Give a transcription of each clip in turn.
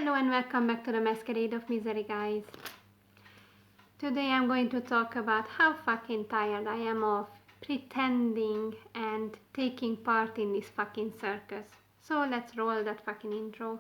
Hello and welcome back to the Masquerade of Misery, guys. Today I'm going to talk about how fucking tired I am of pretending and taking part in this fucking circus. So let's roll that fucking intro.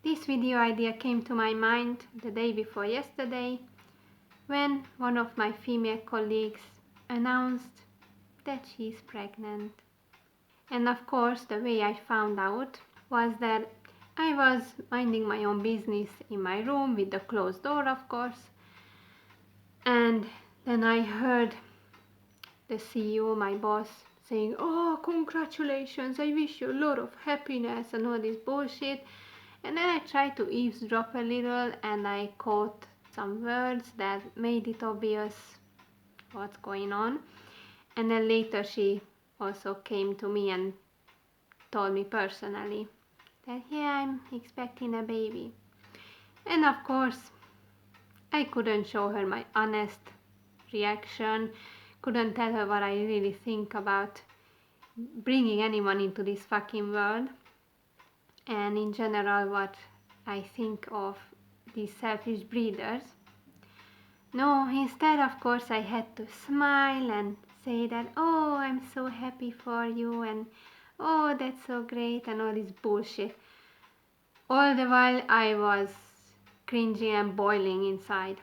This video idea came to my mind the day before yesterday when one of my female colleagues announced that she's pregnant. And of course, the way I found out was that I was minding my own business in my room with the closed door, of course. And then I heard the CEO, my boss, saying, "Oh, congratulations, I wish you a lot of happiness," and all this bullshit. And then I tried to eavesdrop a little and I caught some words that made it obvious what's going on. And then later she also came to me and told me personally that, yeah, I'm expecting a baby. And of course, I couldn't show her my honest reaction, couldn't tell her what I really think about bringing anyone into this fucking world. And in general what I think of these selfish breeders. No, instead of course I had to smile and say that, "Oh, I'm so happy for you," and "Oh, that's so great," and all this bullshit. All the while I was cringing and boiling inside.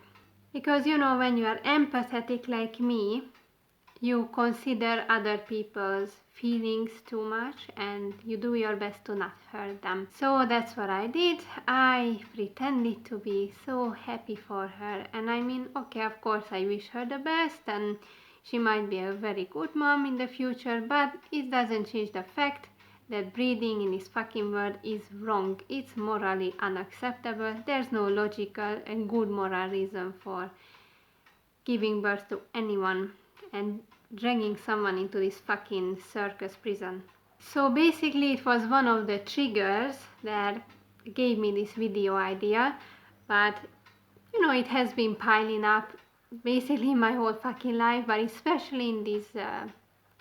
Because when you are empathetic like me, you consider other people's feelings too much and you do your best to not hurt them. So that's what I did. I pretended to be so happy for her. And I mean, okay, of course I wish her the best and she might be a very good mom in the future, but it doesn't change the fact that breeding in this fucking world is wrong. It's morally unacceptable. There's no logical and good moral reason for giving birth to anyone and dragging someone into this fucking circus prison. So basically it was one of the triggers that gave me this video idea, but it has been piling up basically my whole fucking life, but especially in these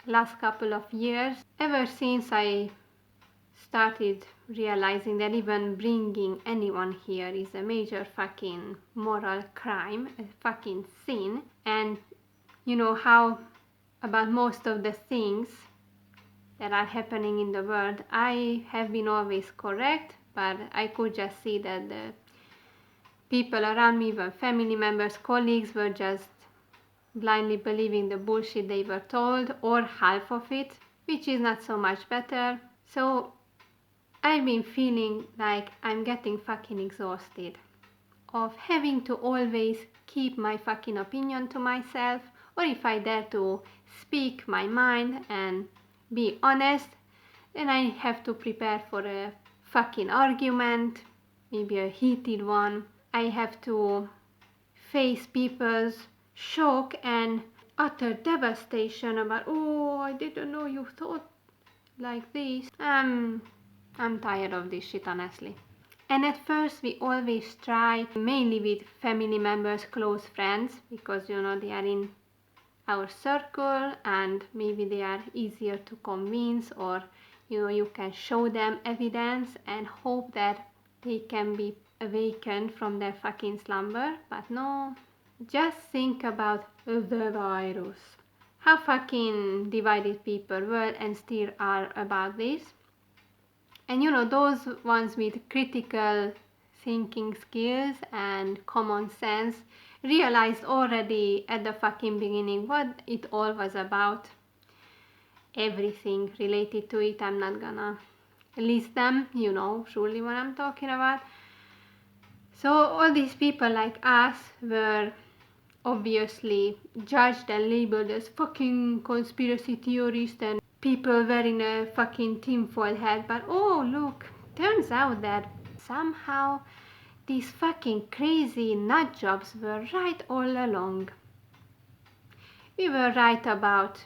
last couple of years, ever since I started realizing that even bringing anyone here is a major fucking moral crime, a fucking sin. And how about most of the things that are happening in the world, I have been always correct, but I could just see that the people around me, even family members, colleagues, were just blindly believing the bullshit they were told, or half of it, which is not so much better. So I've been feeling like I'm getting fucking exhausted of having to always keep my fucking opinion to myself, or if I dare to speak my mind and be honest, then I have to prepare for a fucking argument, maybe a heated one. I have to face people's shock and utter devastation about, "Oh, I didn't know you thought like this." I'm tired of this shit, honestly. And at first we always try, mainly with family members, close friends, because they are in our circle and maybe they are easier to convince, or you can show them evidence and hope that they can be awakened from their fucking slumber. But no, just think about the virus. How fucking divided people were and still are about this. And those ones with critical thinking skills and common sense realized already at the fucking beginning what it all was about. Everything related to it. I'm not gonna list them, surely what I'm talking about. So all these people like us were obviously judged and labeled as fucking conspiracy theorists and people wearing a fucking tinfoil hat. But oh look, turns out that somehow these fucking crazy nut jobs were right all along. We were right about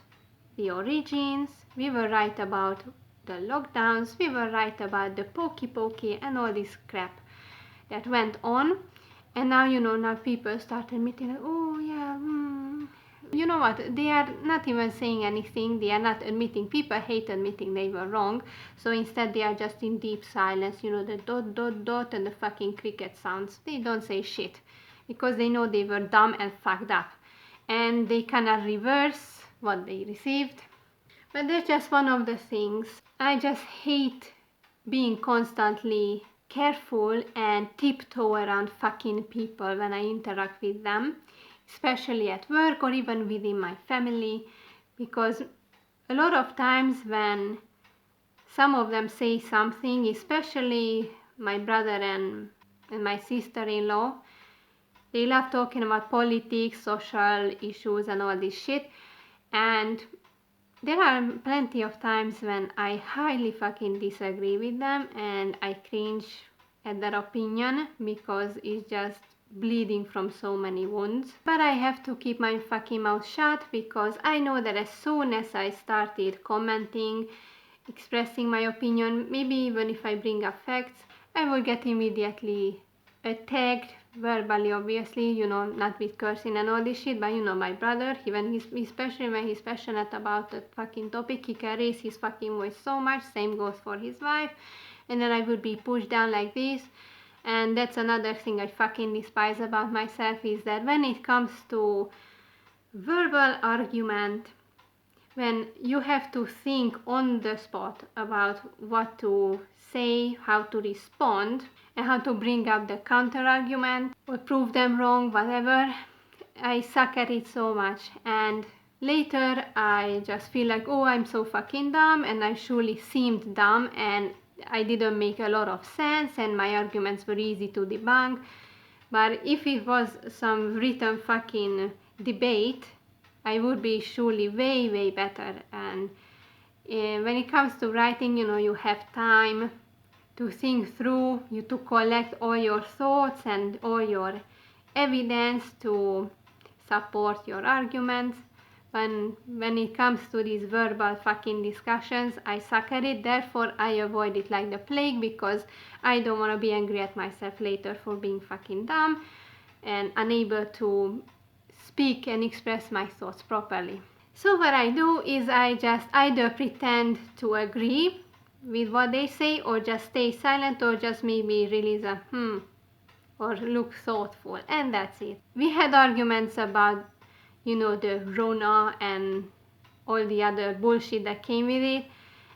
the origins, we were right about the lockdowns, we were right about the pokey and all this crap that went on. And now, now people start admitting, like, oh yeah, you know what, they are not even saying anything, they are not admitting, people hate admitting they were wrong, so instead they are just in deep silence, the dot and the fucking cricket sounds, they don't say shit, because they know they were dumb and fucked up, and they cannot reverse what they received. But that's just one of the things. I just hate being constantly careful and tiptoe around fucking people when I interact with them, especially at work or even within my family, because a lot of times when some of them say something, especially my brother and my sister-in-law, they love talking about politics, social issues and all this shit, and there are plenty of times when I highly fucking disagree with them and I cringe at their opinion because it's just bleeding from so many wounds. But I have to keep my fucking mouth shut because I know that as soon as I started commenting, expressing my opinion, maybe even if I bring up facts, I will get immediately attacked verbally, obviously, not with cursing and all this shit, but my brother, especially when he's passionate about the fucking topic, he can raise his fucking voice so much, same goes for his wife, and then I would be pushed down like this. And that's another thing I fucking despise about myself, is that when it comes to verbal argument, when you have to think on the spot about what to say, how to respond, and how to bring up the counter argument or prove them wrong, whatever, I suck at it so much. And later I just feel like, oh, I'm so fucking dumb, and I surely seemed dumb, and I didn't make a lot of sense, and my arguments were easy to debunk. But if it was some written fucking debate, I would be surely way, way better. And when it comes to writing, you have time to think through, to collect all your thoughts and all your evidence to support your arguments. When it comes to these verbal fucking discussions, I suck at it, therefore I avoid it like the plague, because I don't want to be angry at myself later for being fucking dumb and unable to speak and express my thoughts properly. So what I do is I just either pretend to agree with what they say, or just stay silent, or just maybe release a or look thoughtful, and that's it. We had arguments about the Rona and all the other bullshit that came with it,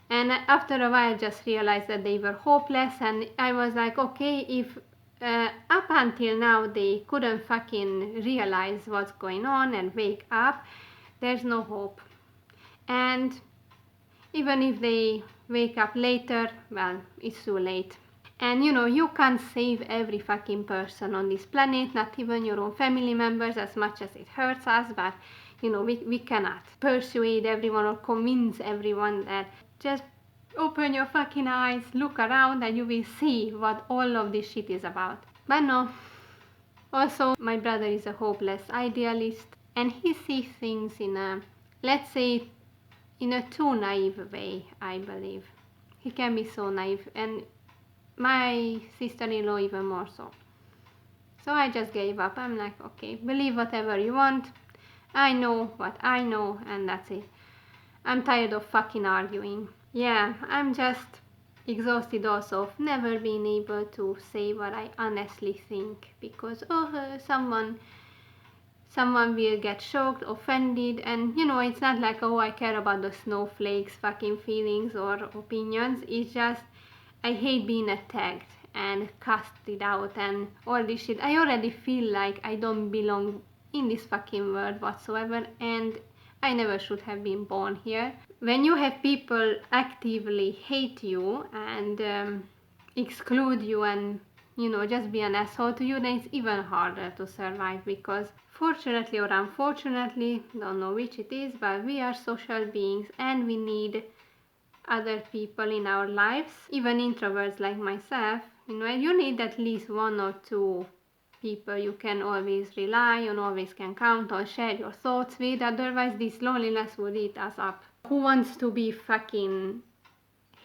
and after a while I just realized that they were hopeless, and I was like, okay, if up until now they couldn't fucking realize what's going on and wake up, there's no hope. And even if they wake up later, well, it's too late. And you can't save every fucking person on this planet, not even your own family members, as much as it hurts us, but we cannot persuade everyone or convince everyone. That just open your fucking eyes, look around, and you will see what all of this shit is about. But no. Also, my brother is a hopeless idealist, and he sees things in a, let's say, in a too naive way, I believe. He can be so naive, and my sister-in-law even more so. So I just gave up. I'm like, okay, believe whatever you want. I know what I know, and that's it. I'm tired of fucking arguing. Yeah, I'm just exhausted also of never being able to say what I honestly think, because someone will get shocked, offended, and it's not like, oh, I care about the snowflakes fucking feelings or opinions. It's just I hate being attacked and casted out and all this shit. I already feel like I don't belong in this fucking world whatsoever, and I never should have been born here. When you have people actively hate you and exclude you and just be an asshole to you, then it's even harder to survive, because fortunately or unfortunately, don't know which it is, but we are social beings and we need other people in our lives. Even introverts like myself, you need at least one or two people you can always rely on, always can count on, share your thoughts with, otherwise this loneliness would eat us up. Who wants to be fucking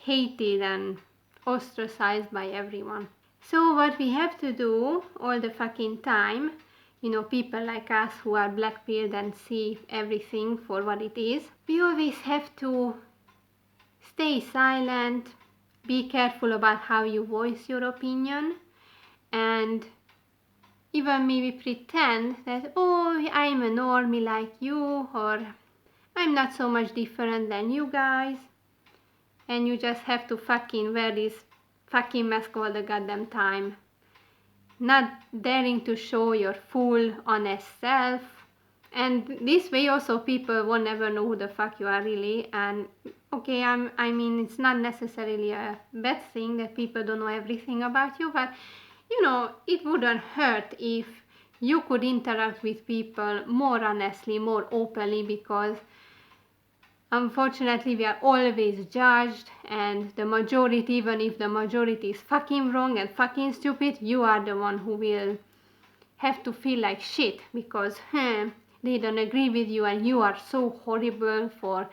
hated and ostracized by everyone? So what we have to do all the fucking time, people like us who are black-pilled and see everything for what it is, we always have to stay silent, be careful about how you voice your opinion, and even maybe pretend that, oh, I'm a normie like you, or I'm not so much different than you guys, and you just have to fucking wear this fucking mask all the goddamn time, not daring to show your full, honest self. And this way also people won't ever know who the fuck you are really. And okay, I mean, it's not necessarily a bad thing that people don't know everything about you, but it wouldn't hurt if you could interact with people more honestly, more openly, because unfortunately we are always judged, and the majority, even if the majority is fucking wrong and fucking stupid, you are the one who will have to feel like shit because they don't agree with you and you are so horrible for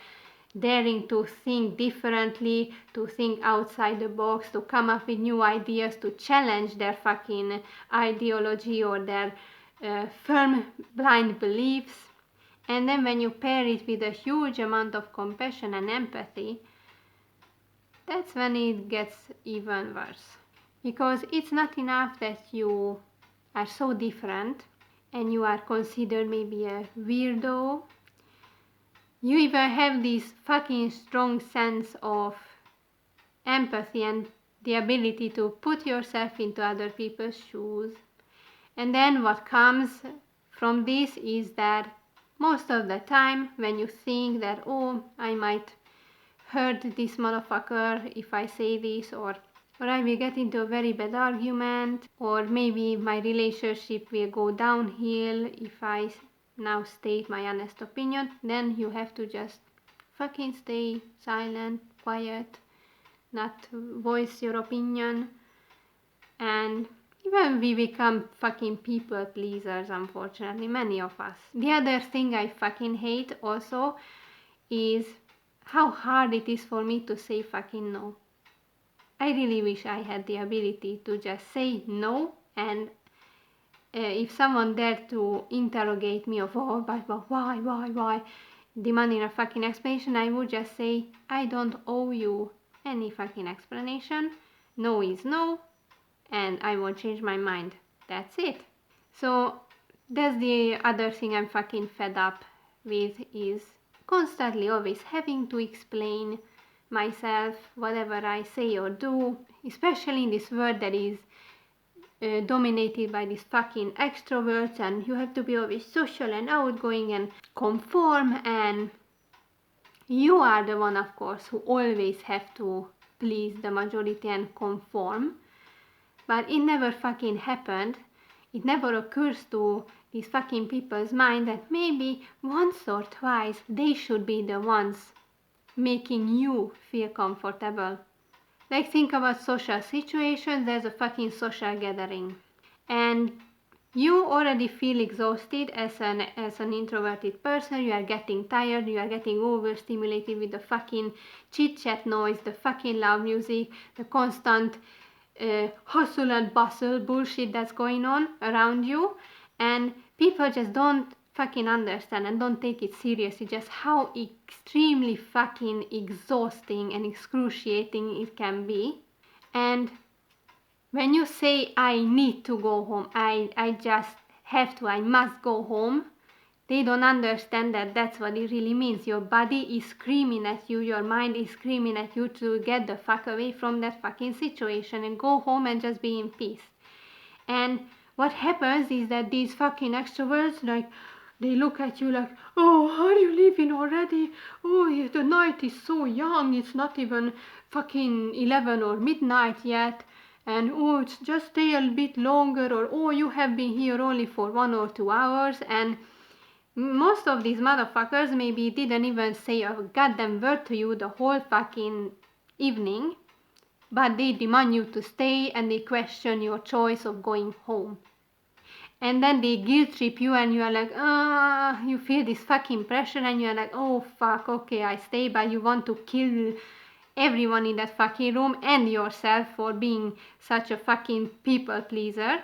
daring to think differently, to think outside the box, to come up with new ideas, to challenge their fucking ideology or their firm blind beliefs. And then when you pair it with a huge amount of compassion and empathy, that's when it gets even worse. Because it's not enough that you are so different and you are considered maybe a weirdo. You even have this fucking strong sense of empathy and the ability to put yourself into other people's shoes. And then what comes from this is that most of the time when you think that, oh, I might hurt this motherfucker if I say this, or I will get into a very bad argument, or maybe my relationship will go downhill if I now state my honest opinion, then you have to just fucking stay silent, quiet, not voice your opinion, and even we become fucking people pleasers, unfortunately, many of us. The other thing I fucking hate also is how hard it is for me to say fucking no. I really wish I had the ability to just say no, and if someone dared to interrogate me of, oh, but why, demanding a fucking explanation, I would just say, I don't owe you any fucking explanation. No is no, and I won't change my mind. That's it. So that's the other thing I'm fucking fed up with, is constantly always having to explain myself, whatever I say or do, especially in this world that is dominated by these fucking extroverts, and you have to be always social and outgoing and conform, and you are the one, of course, who always have to please the majority and conform. But it never fucking happened. It never occurs to these fucking people's mind that maybe once or twice they should be the ones making you feel comfortable. Like, think about social situations. There's a fucking social gathering, and you already feel exhausted as an introverted person. You are getting tired, you are getting overstimulated with the fucking chit-chat noise, the fucking loud music, the constant hustle and bustle bullshit that's going on around you, and people just don't fucking understand and don't take it seriously just how extremely fucking exhausting and excruciating it can be. And when you say, I need to go home, I just have to, I must go home, they don't understand that that's what it really means. Your body is screaming at you, your mind is screaming at you to get the fuck away from that fucking situation and go home and just be in peace. And what happens is that these fucking extroverts, like, they look at you like, oh, are you leaving already? Oh, the night is so young, it's not even fucking 11 or midnight yet. And oh, it's just stay a bit longer, or oh, you have been here only for 1 or 2 hours. And most of these motherfuckers maybe didn't even say a goddamn word to you the whole fucking evening, but they demand you to stay and they question your choice of going home. and then they guilt trip you and you are like, you feel this fucking pressure and you are like, oh fuck, okay, I stay, but you want to kill everyone in that fucking room and yourself for being such a fucking people pleaser.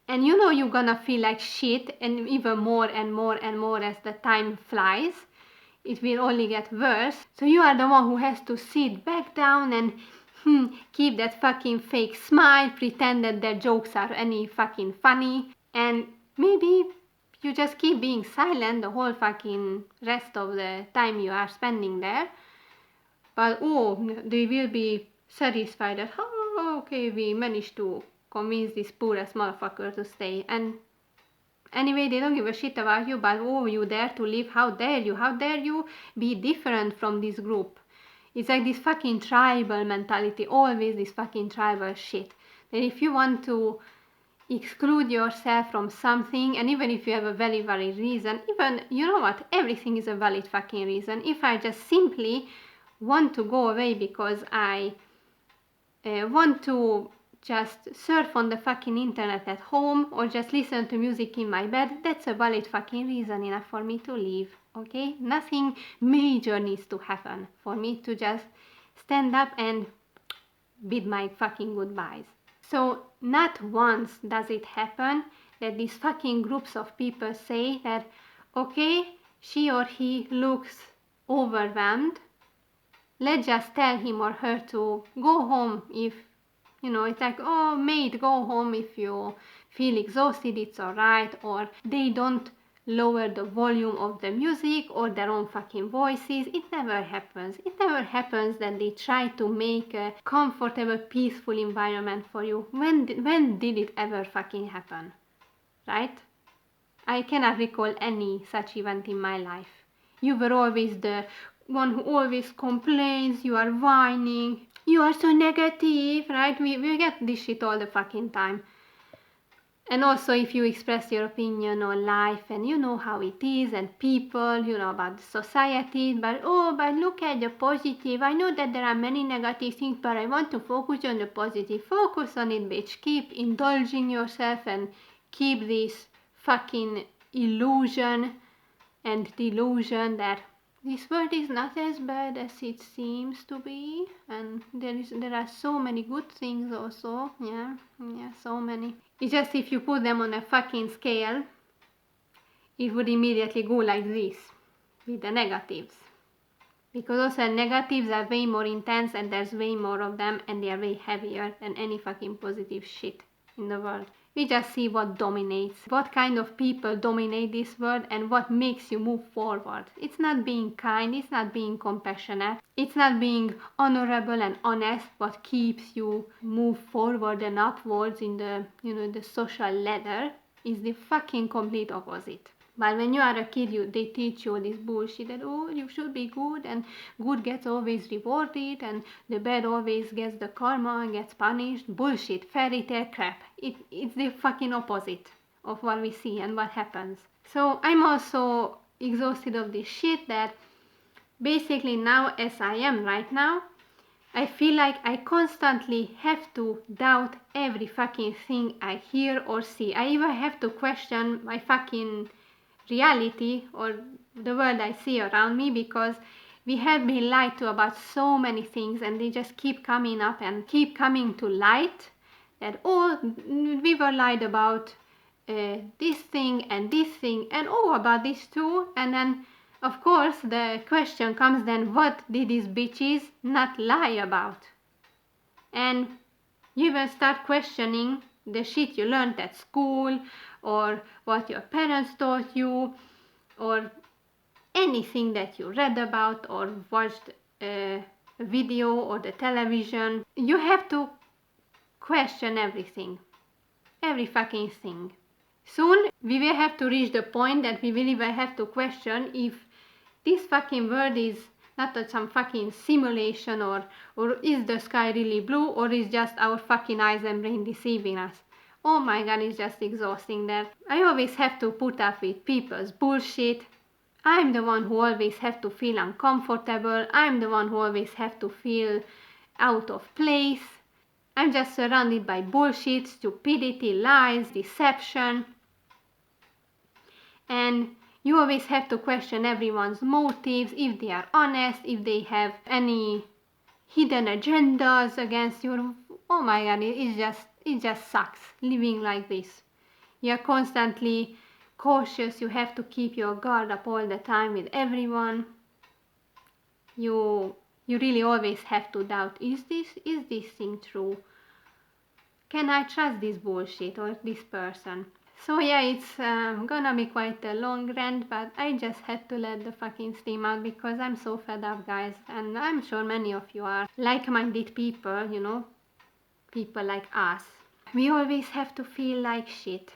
And you know you're gonna feel like shit, and even more and more and more as the time flies. It will only get worse. So you are the one who has to sit back down and keep that fucking fake smile, pretend that their jokes are any fucking funny, and maybe you just keep being silent the whole fucking rest of the time you are spending there. But they will be satisfied that, oh, okay, we managed to convince this poor ass motherfucker to stay. And anyway, they don't give a shit about you, but you dare to leave? How dare you? How dare you be different from this group? It's like this fucking tribal mentality, always this fucking tribal shit. That if you want to exclude yourself from something, and even if you have a very valid reason, even, you know what, everything is a valid fucking reason. If I just simply want to go away because I want to just surf on the fucking internet at home or just listen to music in my bed, that's a valid fucking reason enough for me to leave, okay? Nothing major needs to happen for me to just stand up and bid my fucking goodbyes. So not once does it happen that these fucking groups of people say that, okay, she or he looks overwhelmed, let's just tell him or her to go home if, it's like, oh, mate, go home if you feel exhausted, it's alright, or they don't lower the volume of the music or their own fucking voices. It never happens. It never happens that they try to make a comfortable, peaceful environment for you. When did it ever fucking happen? Right? I cannot recall any such event in my life. You were always the one who always complains, you are whining, you are so negative, right? We get this shit all the fucking time. And also if you express your opinion on life and you know how it is and people, you know about society, but look at the positive. I know that there are many negative things, but I want to focus on the positive. Focus on it, bitch. Keep indulging yourself and keep this fucking illusion and delusion that this world is not as bad as it seems to be, and there are so many good things also. Yeah, so many. It's just if you put them on a fucking scale, it would immediately go like this with the negatives, because also negatives are way more intense and there's way more of them and they are way heavier than any fucking positive shit in the world. We just see what dominates, what kind of people dominate this world and what makes you move forward. It's not being kind, it's not being compassionate, it's not being honorable and honest what keeps you move forward and upwards in the, the social ladder. Is the fucking complete opposite. But when you are a kid, they teach you this bullshit that, you should be good and good gets always rewarded and the bad always gets the karma and gets punished. Bullshit, fairy tale crap. It's the fucking opposite of what we see and what happens. So I'm also exhausted of this shit that basically now, as I am right now, I feel like I constantly have to doubt every fucking thing I hear or see. I even have to question my fucking reality or the world I see around me, because we have been lied to about so many things and they just keep coming up and keep coming to light that, we were lied about this thing and about this too. And then of course the question comes then, what did these bitches not lie about? And you will start questioning the shit you learned at school or what your parents taught you or anything that you read about or watched a video or the television. You have to question everything, every fucking thing. Soon we will have to reach the point that we will even have to question if this fucking world is not some fucking simulation or is the sky really blue or is just our fucking eyes and brain deceiving us. Oh my god, it's just exhausting that I always have to put up with people's bullshit. I'm the one who always have to feel uncomfortable. I'm the one who always have to feel out of place. I'm just surrounded by bullshit, stupidity, lies, deception. And you always have to question everyone's motives, if they are honest, if they have any hidden agendas against you. Oh my god, it just sucks living like this. You're constantly cautious, you have to keep your guard up all the time with everyone. You really always have to doubt, is this thing true? Can I trust this bullshit or this person? So yeah, it's gonna be quite a long rant, but I just had to let the fucking steam out because I'm so fed up, guys, and I'm sure many of you are like-minded people, people like us. We always have to feel like shit,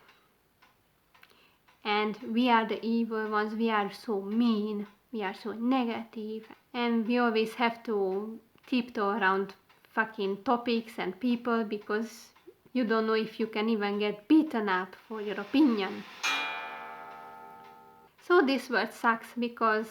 and we are the evil ones, we are so mean, we are so negative, and we always have to tiptoe around fucking topics and people because you don't know if you can even get beaten up for your opinion. So this word sucks because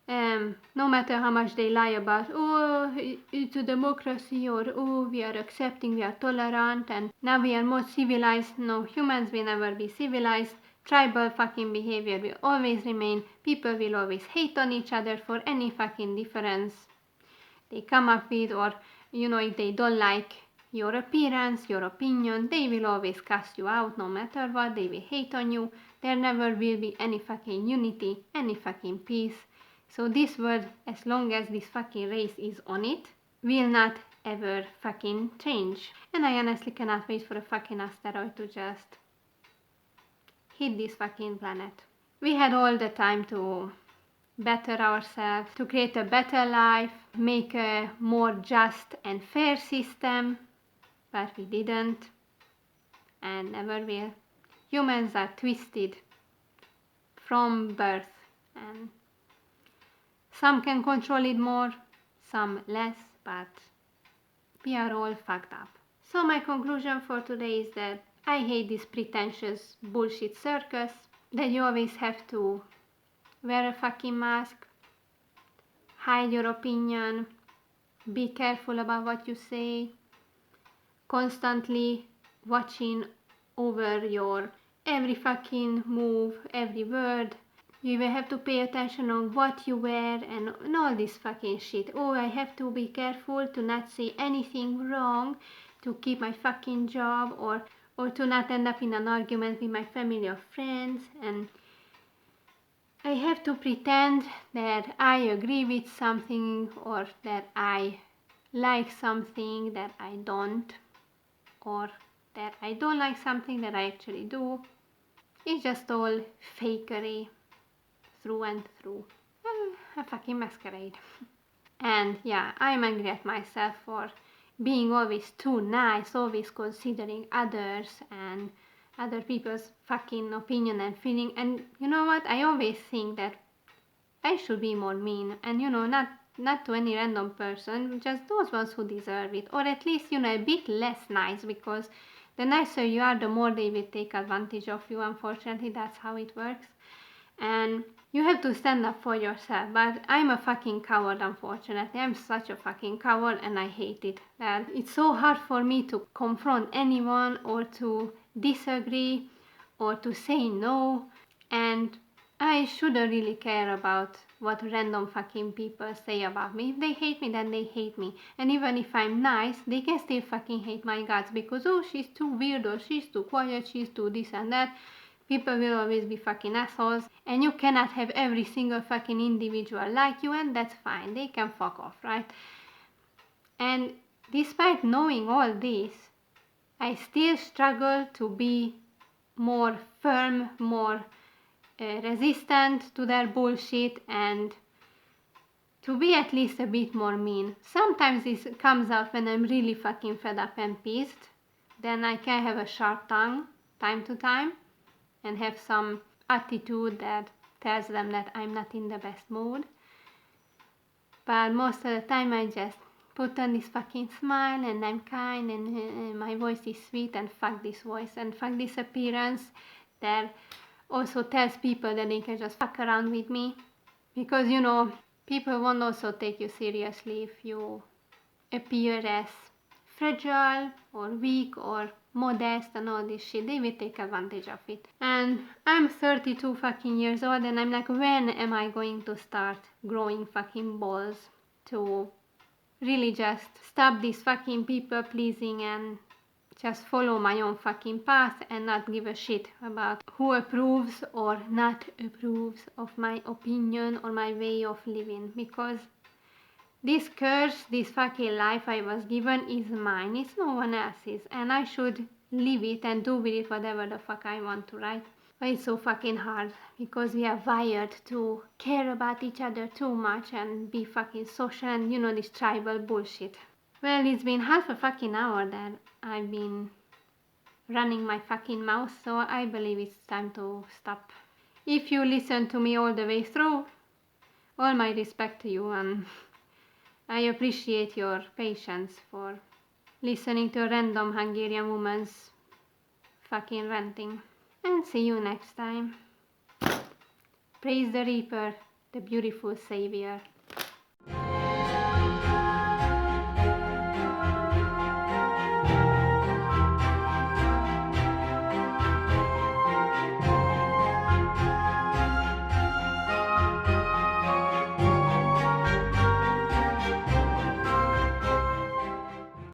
no matter how much they lie about, oh, it's a democracy, or oh, we are accepting, we are tolerant, and now we are more civilized. No, humans will never be civilized. Tribal fucking behavior will always remain. People will always hate on each other for any fucking difference they come up with, or if they don't like your appearance, your opinion, they will always cast you out no matter what. They will hate on you. There never will be any fucking unity, any fucking peace. So this world, as long as this fucking race is on it, will not ever fucking change. And I honestly cannot wait for a fucking asteroid to just hit this fucking planet. We had all the time to better ourselves, to create a better life, make a more just and fair system, but we didn't and never will. Humans are twisted from birth, and some can control it more, some less, but we are all fucked up. So my conclusion for today is that I hate this pretentious bullshit circus, that you always have to wear a fucking mask, hide your opinion, be careful about what you say, constantly watching over your every fucking move, every word. You will have to pay attention on what you wear and all this fucking shit. Oh, I have to be careful to not say anything wrong, to keep my fucking job, or to not end up in an argument with my family or friends, and I have to pretend that I agree with something, or that I like something that I don't, or that I don't like something that I actually do. It's just all fakery through and through. A fucking masquerade. And yeah, I'm angry at myself for being always too nice, always considering others and other people's fucking opinion and feeling. And you know what? I always think that I should be more mean, and not to any random person, just those ones who deserve it, or at least a bit less nice, because the nicer you are, the more they will take advantage of you. Unfortunately, that's how it works, and you have to stand up for yourself. But I'm a fucking coward, unfortunately. I'm such a fucking coward, and I hate it. That it's so hard for me to confront anyone, or to disagree, or to say no, and I shouldn't really care about what random fucking people say about me. If they hate me, then they hate me. And even if I'm nice, they can still fucking hate my guts because, oh, she's too weird, or she's too quiet, she's too this and that. People will always be fucking assholes, and you cannot have every single fucking individual like you, and that's fine. They can fuck off, right? And despite knowing all this, I still struggle to be more firm, more resistant to their bullshit, and to be at least a bit more mean. Sometimes this comes out when I'm really fucking fed up and pissed. Then I can have a sharp tongue time to time and have some attitude that tells them that I'm not in the best mood. But most of the time I just put on this fucking smile, and I'm kind, and my voice is sweet, and fuck this voice and fuck this appearance that also tells people that they can just fuck around with me, because people won't also take you seriously if you appear as fragile or weak or modest and all this shit. They will take advantage of it. And I'm 32 fucking years old and I'm like, when am I going to start growing fucking balls to really just stop this fucking people pleasing and just follow my own fucking path and not give a shit about who approves or not approves of my opinion or my way of living, because this curse, this fucking life I was given is mine, it's no one else's, and I should live it and do with it whatever the fuck I want to, right? But it's so fucking hard because we are wired to care about each other too much and be fucking social and this tribal bullshit. Well, it's been half a fucking hour that I've been running my fucking mouth, so I believe it's time to stop. If you listen to me all the way through, all my respect to you, and I appreciate your patience for listening to a random Hungarian woman's fucking ranting. And see you next time. Praise the Reaper, the beautiful savior.